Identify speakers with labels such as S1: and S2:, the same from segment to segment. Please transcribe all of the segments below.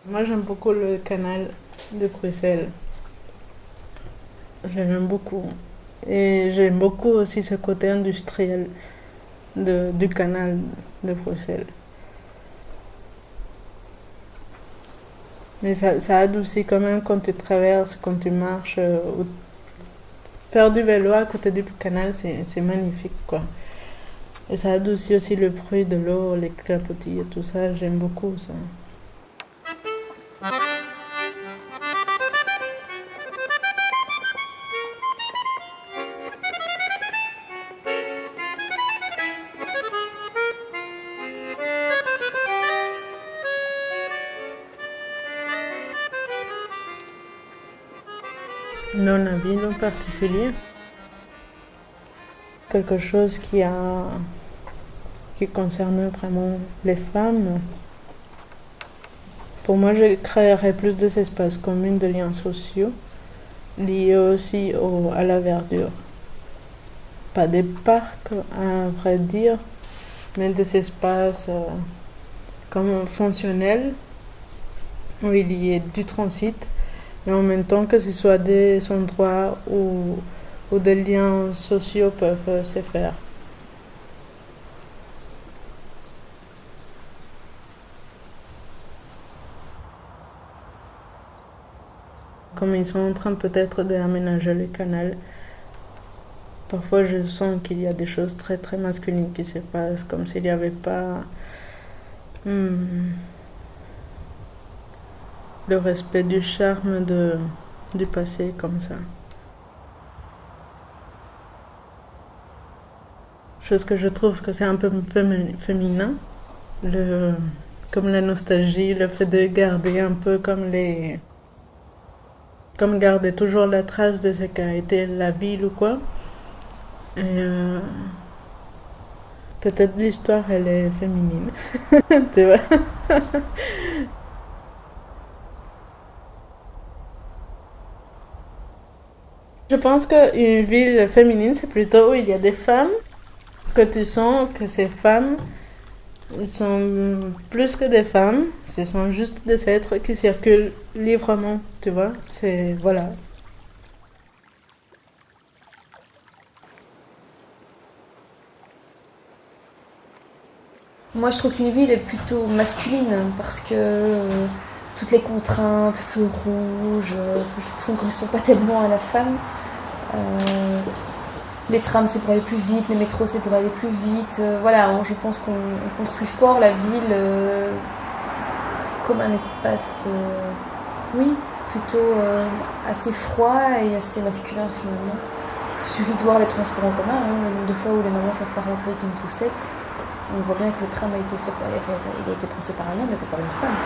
S1: Moi, j'aime beaucoup le canal de Bruxelles. J'aime beaucoup. Et j'aime beaucoup aussi ce côté industriel du canal de Bruxelles. Mais ça adoucit quand même quand tu traverses, quand tu marches. Faire du vélo à côté du canal, c'est magnifique, quoi. Et ça adoucit aussi le bruit de l'eau, les clapotis et tout ça. J'aime beaucoup ça. Non, la ville en particulier. Quelque chose qui concerne vraiment les femmes. Pour moi, je créerais plus des espaces communs de liens sociaux liés aussi à la verdure. Pas des parcs, à vrai dire, mais des espaces comme fonctionnels où il y ait du transit, mais en même temps que ce soit des endroits où des liens sociaux peuvent se faire. Comme ils sont en train peut-être d'aménager le canal, parfois je sens qu'il y a des choses très très masculines qui se passent, comme s'il n'y avait pas hmm, le respect du charme du passé comme ça. Chose que je trouve que c'est un peu féminin, le, comme la nostalgie, le fait de garder un peu comme garder toujours la trace de ce qu'a été la ville ou quoi. Et peut-être l'histoire elle est féminine, tu vois. Je pense qu'une ville féminine c'est plutôt où il y a des femmes que tu sens que ces femmes sont plus que des femmes, ce sont juste des êtres qui circulent librement, tu vois. C'est voilà.
S2: Moi, je trouve qu'une ville est plutôt masculine parce que toutes les contraintes, feux rouges, ça ne correspond pas tellement à la femme. Euh, les trams, c'est pour aller plus vite, les métros, c'est pour aller plus vite. Voilà, je pense qu'on construit fort la ville comme un espace, oui, plutôt assez froid et assez masculin finalement. Il suffit de voir les transports en commun, hein, le nombre de fois où les mamans ne savent pas rentrer avec une poussette. On voit bien que le tram a été fait, enfin, il a été pensé par un homme et pas par une femme.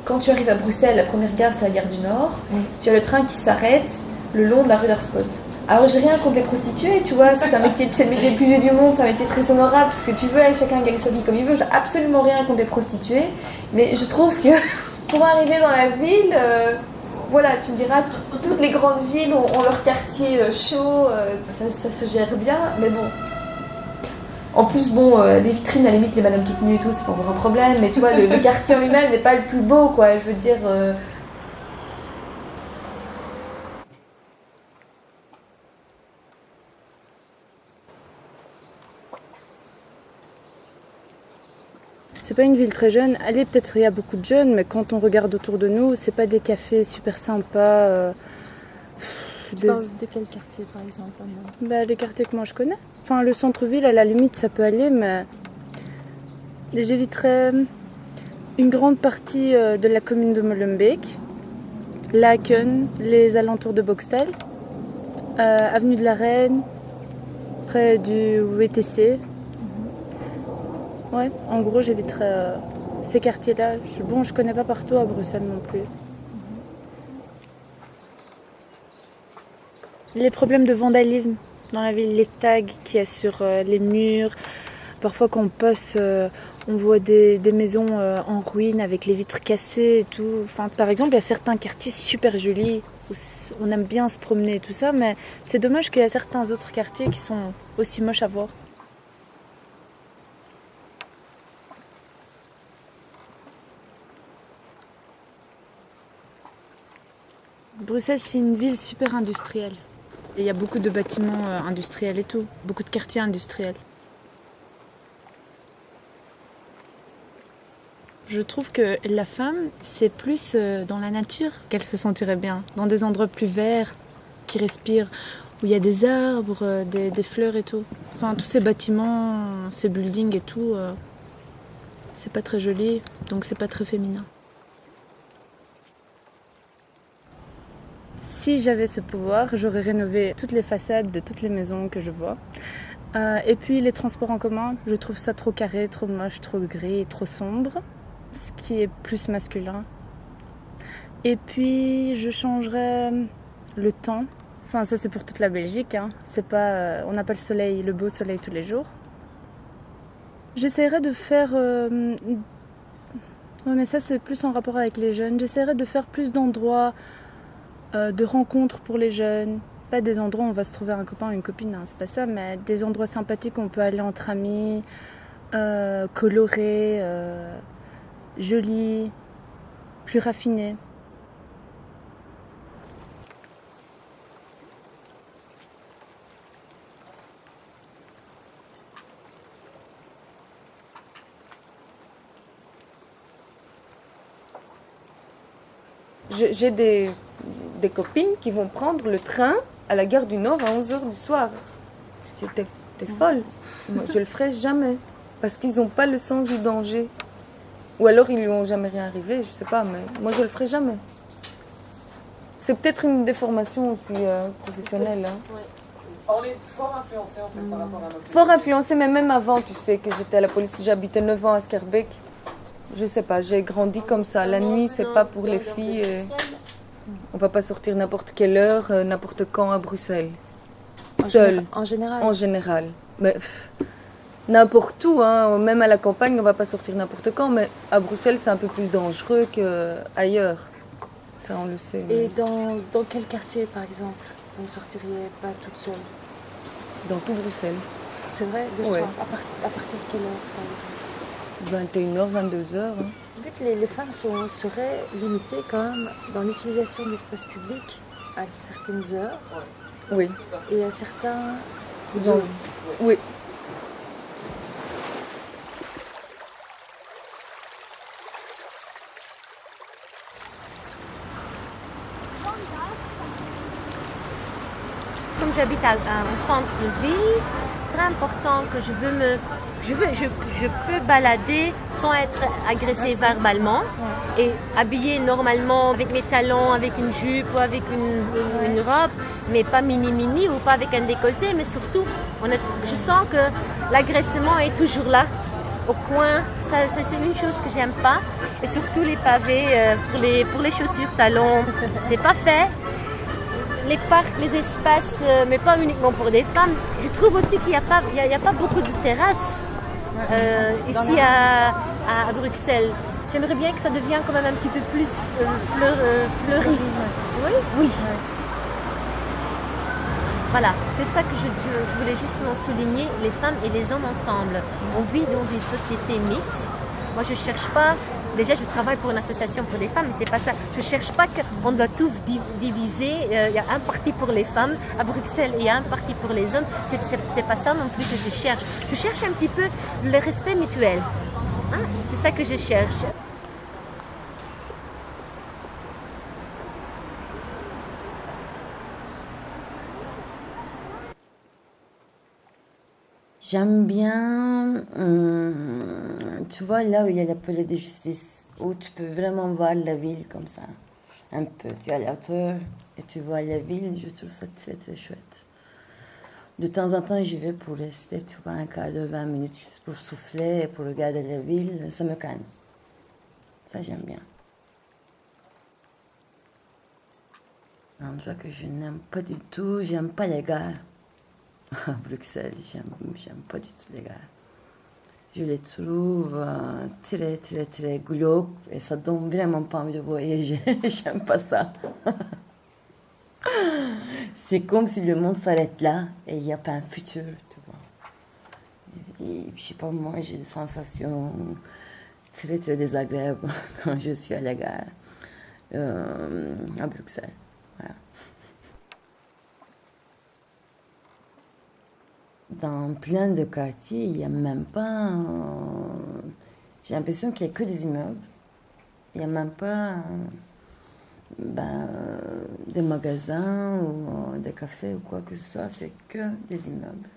S2: Quand tu arrives à Bruxelles, la première gare c'est la gare du Nord. Tu as le train qui s'arrête le long de la rue d'Arspot. Alors j'ai rien contre les prostituées, tu vois, c'est le métier le plus vieux du monde, c'est un métier très honorable, tout ce que tu veux, chacun gagne sa vie comme il veut, j'ai absolument rien contre les prostituées, mais je trouve que pour arriver dans la ville, voilà, tu me diras, toutes les grandes villes ont leur quartier chaud, ça se gère bien, mais bon. En plus, bon, les vitrines, à la limite, les madames toutes nues et tout, c'est pas encore un problème, mais tu vois, le quartier en lui-même n'est pas le plus beau, quoi, je veux dire.
S3: C'est pas une ville très jeune. Allez, peut-être il y a beaucoup de jeunes, mais quand on regarde autour de nous, c'est pas des cafés super sympas.
S4: Tu parles de quel quartier, par exemple?
S3: Bah, les quartiers que moi je connais. Enfin, le centre-ville, à la limite, ça peut aller, mais j'éviterais une grande partie de la commune de Molenbeek, Laken, les alentours de Boxtel, avenue de la Reine, près du WTC. Ouais, en gros, j'éviterais ces quartiers-là. Bon, je connais pas partout à Bruxelles non plus. Les problèmes de vandalisme dans la ville, les tags qu'il y a sur les murs. Parfois, quand on passe, on voit des maisons en ruine avec les vitres cassées et tout. Enfin, par exemple, il y a certains quartiers super jolis où on aime bien se promener et tout ça, mais c'est dommage qu'il y a certains autres quartiers qui sont aussi moches à voir. Bruxelles, c'est une ville super industrielle. Il y a beaucoup de bâtiments industriels et tout, beaucoup de quartiers industriels. Je trouve que la femme, c'est plus dans la nature qu'elle se sentirait bien, dans des endroits plus verts, qui respirent, où il y a des arbres, des fleurs et tout. Enfin, tous ces bâtiments, ces buildings et tout, c'est pas très joli, donc c'est pas très féminin. Si j'avais ce pouvoir, j'aurais rénové toutes les façades de toutes les maisons que je vois. Et puis les transports en commun, je trouve ça trop carré, trop moche, trop gris, trop sombre. Ce qui est plus masculin. Et puis je changerais le temps. Enfin, ça c'est pour toute la Belgique. Hein. C'est pas, on n'a pas le soleil, le beau soleil tous les jours. J'essaierais de faire... Ouais, mais ça c'est plus en rapport avec les jeunes. J'essaierais de faire plus d'endroits de rencontres pour les jeunes. Pas des endroits où on va se trouver un copain ou une copine, hein, c'est pas ça, mais des endroits sympathiques où on peut aller entre amis, colorés, jolis, plus raffinés.
S5: J'ai des copines qui vont prendre le train à la gare du Nord à 11h du soir. T'es folle. Moi, je le ferai jamais. Parce qu'ils n'ont pas le sens du danger. Ou alors ils lui ont jamais rien arrivé, je sais pas, mais moi je le ferai jamais. C'est peut-être une déformation aussi professionnelle. Hein.
S6: On est fort influencé en fait par rapport à notre...
S5: Fort influencé, mais même avant, tu sais, que j'étais à la police, j'habitais 9 ans à Schaerbeek. Je sais pas, j'ai grandi comme ça. La nuit, c'est pas pour les filles. On va pas sortir n'importe quelle heure, n'importe quand à Bruxelles. Seul.
S4: En général.
S5: En général. Mais n'importe où, hein. Même à la campagne, on va pas sortir n'importe quand. Mais à Bruxelles, c'est un peu plus dangereux qu'ailleurs. Ça, on le sait.
S4: Et dans quel quartier, par exemple, vous ne sortiriez pas toute seule?
S5: Dans tout Bruxelles.
S4: C'est vrai, le
S5: Ouais.
S4: soir. À partir de quelle heure, par exemple?
S5: 21h, 22h. Hein.
S4: En fait, les femmes seraient limitées quand même dans l'utilisation de l'espace public à certaines heures
S5: Oui.
S4: et à certains
S5: Ils ont... Oui.
S7: Comme j'habite au centre-ville, c'est très important que je peux balader sans être agressée verbalement et habillée normalement avec mes talons, avec une jupe ou avec une robe, mais pas mini-mini ou pas avec un décolleté, mais surtout, je sens que l'agressement est toujours là, au coin. Ça, c'est une chose que j'aime pas. Et surtout les pavés pour les chaussures talons, c'est pas fait. Les parcs, les espaces, mais pas uniquement pour des femmes. Je trouve aussi qu'il n'y a pas beaucoup de terrasses ici à Bruxelles. J'aimerais bien que ça devienne quand même un petit peu plus fleuri. Oui. Oui. Voilà, c'est ça que je voulais justement souligner, les femmes et les hommes ensemble. On vit dans une société mixte. Moi, je ne cherche pas... Déjà, je travaille pour une association pour les femmes, mais c'est pas ça. Je ne cherche pas qu'on doit tout diviser. Il y a un parti pour les femmes. À Bruxelles, il y a un parti pour les hommes. C'est pas ça non plus que je cherche. Je cherche un petit peu le respect mutuel. Hein? C'est ça que je cherche.
S8: J'aime bien, tu vois, là où il y a la palais de justice, où tu peux vraiment voir la ville comme ça, un peu. Tu es à la hauteur et tu vois la ville, je trouve ça très très chouette. De temps en temps, j'y vais pour rester, tu vois, un quart d'heure, 20 minutes, juste pour souffler et pour regarder la ville, ça me calme. Ça, j'aime bien. Un endroit que je n'aime pas du tout, j'aime pas les gares. À Bruxelles, j'aime pas du tout les gars. Je les trouve très, très, très glauques et ça donne vraiment pas envie de voyager. J'aime pas ça. C'est comme si le monde s'arrête là et il n'y a pas un futur, tu vois. Et je sais pas, moi, j'ai des sensations très, très désagréables quand je suis à la gare à Bruxelles. Voilà. Dans plein de quartiers, il n'y a même pas... j'ai l'impression qu'il n'y a que des immeubles. Il n'y a même pas des magasins ou des cafés ou quoi que ce soit. C'est que des immeubles.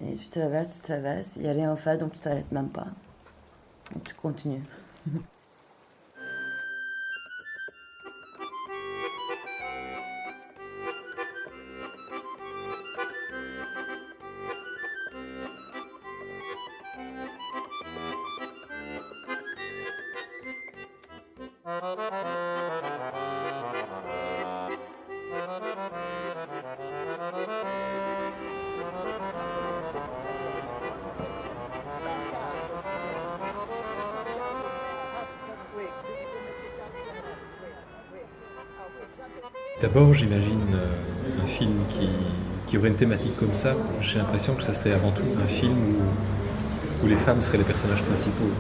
S8: Et tu traverses, il n'y a rien à faire, donc tu t'arrêtes même pas. Donc tu continues.
S9: D'abord, j'imagine un film qui aurait une thématique comme ça. J'ai l'impression que ça serait avant tout un film où les femmes seraient les personnages principaux.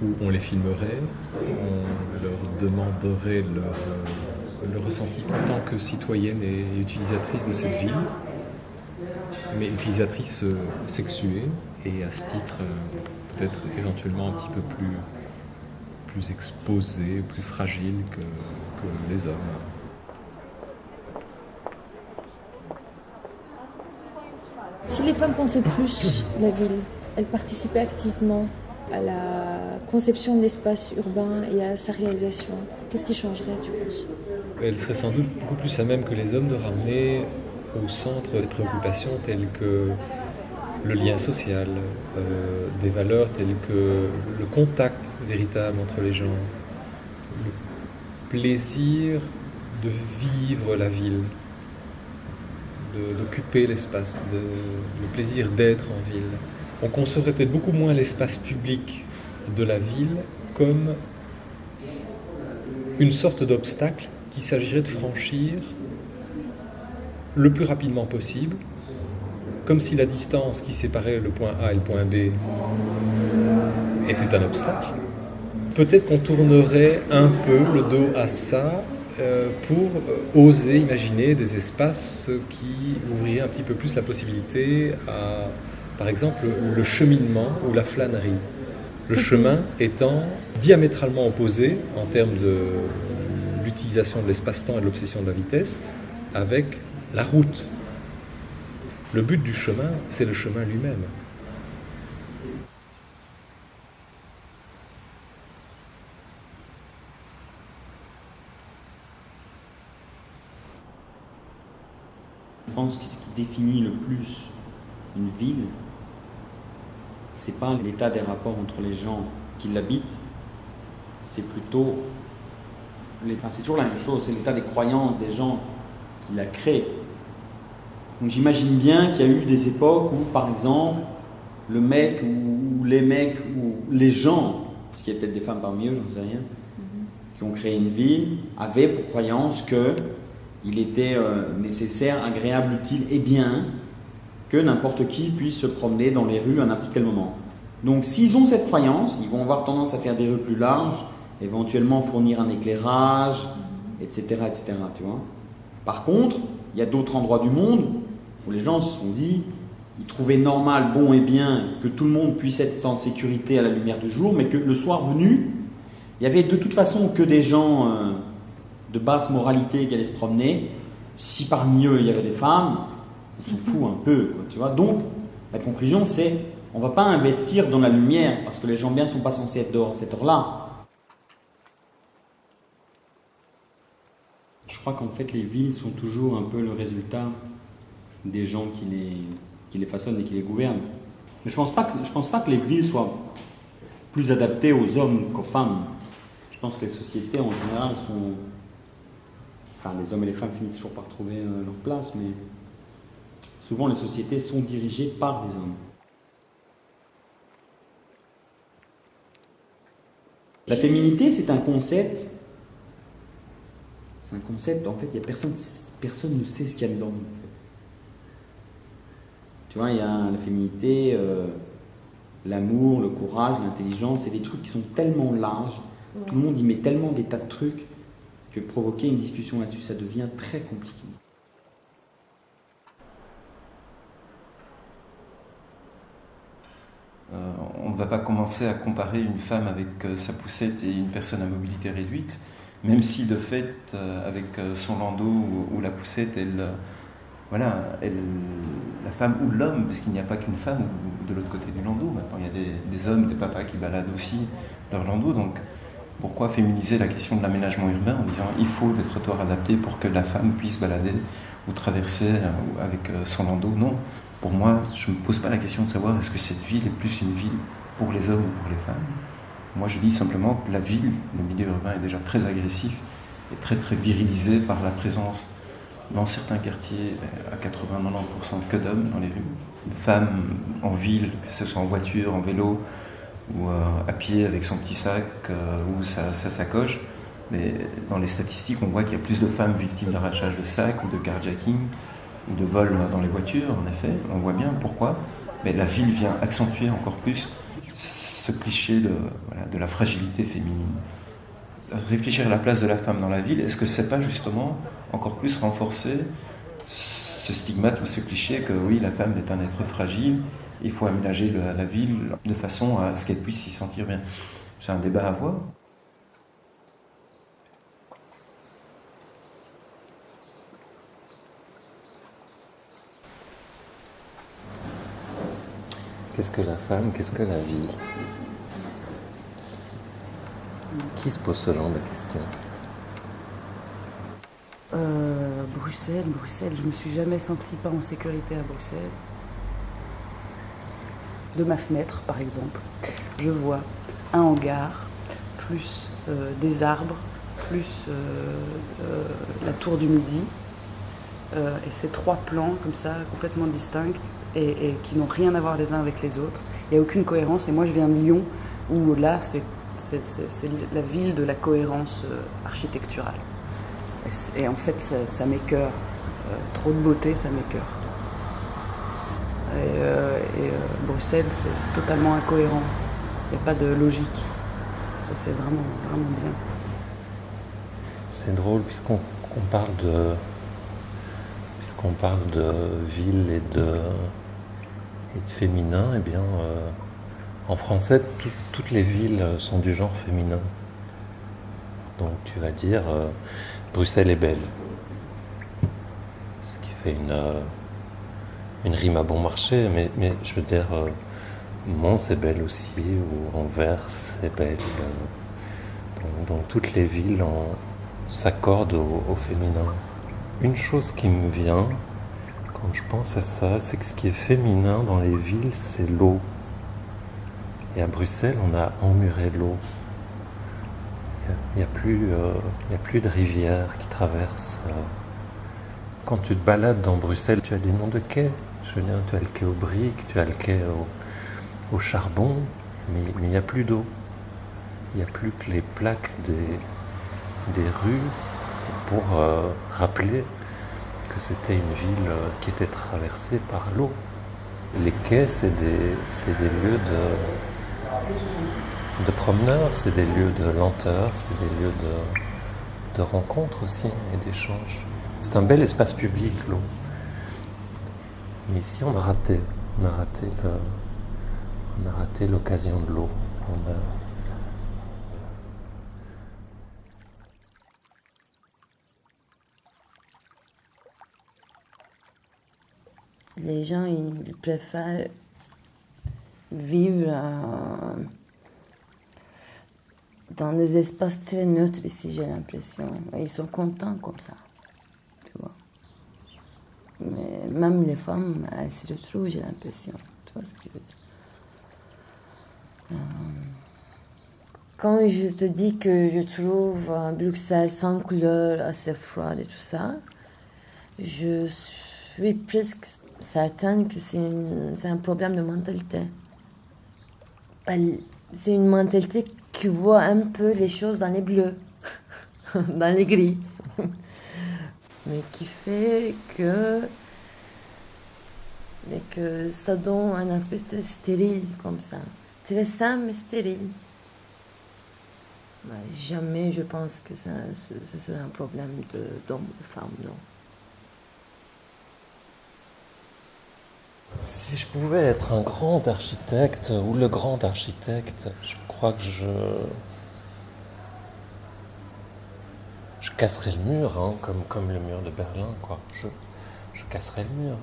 S9: Où on les filmerait, on leur demanderait leur ressenti en tant que citoyenne et utilisatrice de cette ville, mais utilisatrice sexuée, et à ce titre peut-être éventuellement un petit peu plus exposée, plus fragile que les hommes.
S4: Si les femmes pensaient plus la ville, elles participaient activement à la conception de l'espace urbain et à sa réalisation, qu'est-ce qui changerait, tu penses?
S9: Elles seraient sans doute beaucoup plus à même que les hommes de ramener au centre des préoccupations telles que le lien social, des valeurs telles que le contact véritable entre les gens, le plaisir de vivre la ville, d'occuper l'espace, le plaisir d'être en ville. On concevrait peut-être beaucoup moins l'espace public de la ville comme une sorte d'obstacle qu'il s'agirait de franchir le plus rapidement possible, comme si la distance qui séparait le point A et le point B était un obstacle. Peut-être qu'on tournerait un peu le dos à ça pour oser imaginer des espaces qui ouvriraient un petit peu plus la possibilité à, par exemple, le cheminement ou la flânerie. Le chemin étant diamétralement opposé en termes de l'utilisation de l'espace-temps et de l'obsession de la vitesse avec la route. Le but du chemin, c'est le chemin lui-même.
S10: Je pense que ce qui définit le plus une ville, c'est pas l'état des rapports entre les gens qui l'habitent, c'est plutôt, c'est toujours la même chose, c'est l'état des croyances des gens qui la créent. Donc j'imagine bien qu'il y a eu des époques où, par exemple, le mec ou les mecs ou les gens, parce qu'il y a peut-être des femmes parmi eux, j'en sais rien, qui ont créé une ville, avaient pour croyance qu'il était nécessaire, agréable, utile et bien que n'importe qui puisse se promener dans les rues à n'importe quel moment. Donc s'ils ont cette croyance, ils vont avoir tendance à faire des rues plus larges, éventuellement fournir un éclairage, etc. Tu vois. Par contre, il y a d'autres endroits du monde où les gens se sont dit, ils trouvaient normal, bon et bien que tout le monde puisse être en sécurité à la lumière du jour, mais que le soir venu, il y avait de toute façon que des gens de basse moralité qui allaient se promener. Si parmi eux il y avait des femmes, on s'en fout un peu, quoi, tu vois. Donc la conclusion c'est, on ne va pas investir dans la lumière parce que les gens bien ne sont pas censés être dehors à cette heure-là. Je crois qu'en fait les villes sont toujours un peu le résultat des gens qui les façonnent et qui les gouvernent. Mais je pense pas que les villes soient plus adaptées aux hommes qu'aux femmes. Je pense que les sociétés en général sont... Enfin, les hommes et les femmes finissent toujours par trouver leur place, mais souvent les sociétés sont dirigées par des hommes. La féminité, c'est un concept. C'est un concept, en fait, il y a personne ne sait ce qu'il y a dedans. En fait. Tu vois, il y a la féminité, l'amour, le courage, l'intelligence, c'est des trucs qui sont tellement larges. Tout le monde y met tellement des tas de trucs. que provoquer une discussion là-dessus, ça devient très compliqué.
S11: On ne va pas commencer à comparer une femme avec sa poussette et une personne à mobilité réduite, même si de fait, avec son landau ou la poussette, la femme ou l'homme, parce qu'il n'y a pas qu'une femme ou de l'autre côté du landau, maintenant il y a des hommes, des papas qui baladent aussi leur landau, donc pourquoi féminiser la question de l'aménagement urbain en disant il faut des trottoirs adaptés pour que la femme puisse balader ou traverser avec son landau? Non. Pour moi, je ne me pose pas la question de savoir est-ce que cette ville est plus une ville pour les hommes ou pour les femmes. Moi, je dis simplement que la ville, le milieu urbain est déjà très agressif et très très virilisé par la présence dans certains quartiers à 80-90% que d'hommes dans les rues. Une femme en ville, que ce soit en voiture, en vélo ou à pied avec son petit sac ou sa sacoche, mais dans les statistiques, on voit qu'il y a plus de femmes victimes d'arrachage de sacs ou de carjacking ou de vol dans les voitures, en effet, on voit bien pourquoi. Mais la ville vient accentuer encore plus ce cliché de la fragilité féminine. Réfléchir à la place de la femme dans la ville, est-ce que c'est pas justement encore plus renforcer ce stigmate ou ce cliché que oui, la femme est un être fragile, il faut aménager la ville de façon à ce qu'elle puisse s'y sentir bien. C'est un débat à avoir.
S12: Qu'est-ce que la femme? Qu'est-ce que la ville? Qui se pose ce genre de questions?
S13: Bruxelles, je me suis jamais sentie pas en sécurité à Bruxelles. De ma fenêtre, par exemple, je vois un hangar, plus des arbres, plus la tour du Midi, et ces trois plans comme ça, complètement distincts, et qui n'ont rien à voir les uns avec les autres. Il n'y a aucune cohérence. Et moi, je viens de Lyon, où là, c'est la ville de la cohérence architecturale. Et en fait, ça m'écœure. Trop de beauté, ça m'écœure. Et Bruxelles, c'est totalement incohérent. Il n'y a pas de logique. Ça, c'est vraiment, vraiment bien.
S12: C'est drôle, puisqu'on parle de ville et de féminin, eh bien, en français, toutes les villes sont du genre féminin. Donc tu vas dire Bruxelles est belle, ce qui fait une rime à bon marché, mais je veux dire Mons est belle aussi, ou Anvers est belle. Donc toutes les villes s'accordent au féminin. Une chose qui me vient quand je pense à ça, c'est que ce qui est féminin dans les villes, c'est l'eau. Et à Bruxelles, on a emmuré l'eau. Il n'y a plus de rivière qui traverse. Quand tu te balades dans Bruxelles, tu as des noms de quais. Je veux dire, tu as le quai aux briques, tu as le quai au charbon, mais il n'y a plus d'eau. Il n'y a plus que les plaques des rues pour rappeler que c'était une ville qui était traversée par l'eau. Les quais, c'est des lieux de promeneurs, c'est des lieux de lenteur, c'est des lieux de rencontre aussi et d'échange. C'est un bel espace public, l'eau. Mais ici, on a raté l'occasion de l'eau.
S8: Les gens, ils préfèrent vivre dans des espaces très neutres ici, j'ai l'impression. Et ils sont contents comme ça, tu vois. Mais même les femmes, elles se retrouvent, j'ai l'impression. Tu vois ce que je veux dire? Quand je te dis que je trouve Bruxelles sans couleur, assez froide et tout ça, je suis presque certaine que c'est un problème de mentalité. C'est une mentalité qui voit un peu les choses dans les bleus, dans les gris, mais qui fait que ça donne un aspect très stérile comme ça, très sain mais stérile. Jamais je pense que ce serait un problème d'homme et femme, non.
S12: Si je pouvais être un grand architecte ou le grand architecte, je crois que je casserais le mur, hein, comme le mur de Berlin, quoi. Je casserais le mur.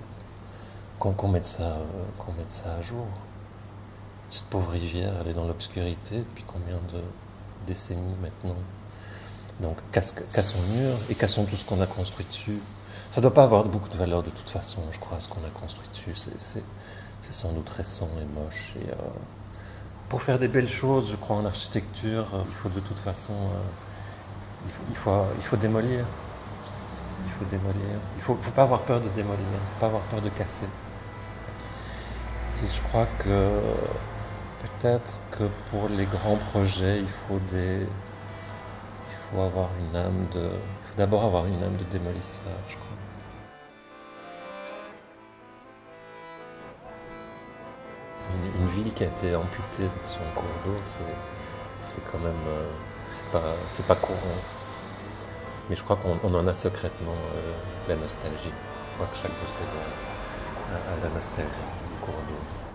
S12: Qu'on mette ça à jour. Cette pauvre rivière, elle est dans l'obscurité depuis combien de décennies maintenant. Donc cassons le mur et cassons tout ce qu'on a construit dessus. Ça ne doit pas avoir beaucoup de valeur de toute façon, je crois, ce qu'on a construit dessus. C'est sans doute récent et moche. Et, pour faire des belles choses, je crois, en architecture, il faut de toute façon... il faut démolir. Il faut démolir. Il ne faut pas avoir peur de démolir, il ne faut pas avoir peur de casser. Et je crois que peut-être que pour les grands projets, il faut avoir une âme il faut d'abord avoir une âme de démolisseur, je crois. Une ville qui a été amputée de son cours d'eau, c'est quand même c'est pas courant. Mais je crois qu'on en a secrètement la nostalgie. Je crois que chaque Bruxellois a la nostalgie du cours d'eau.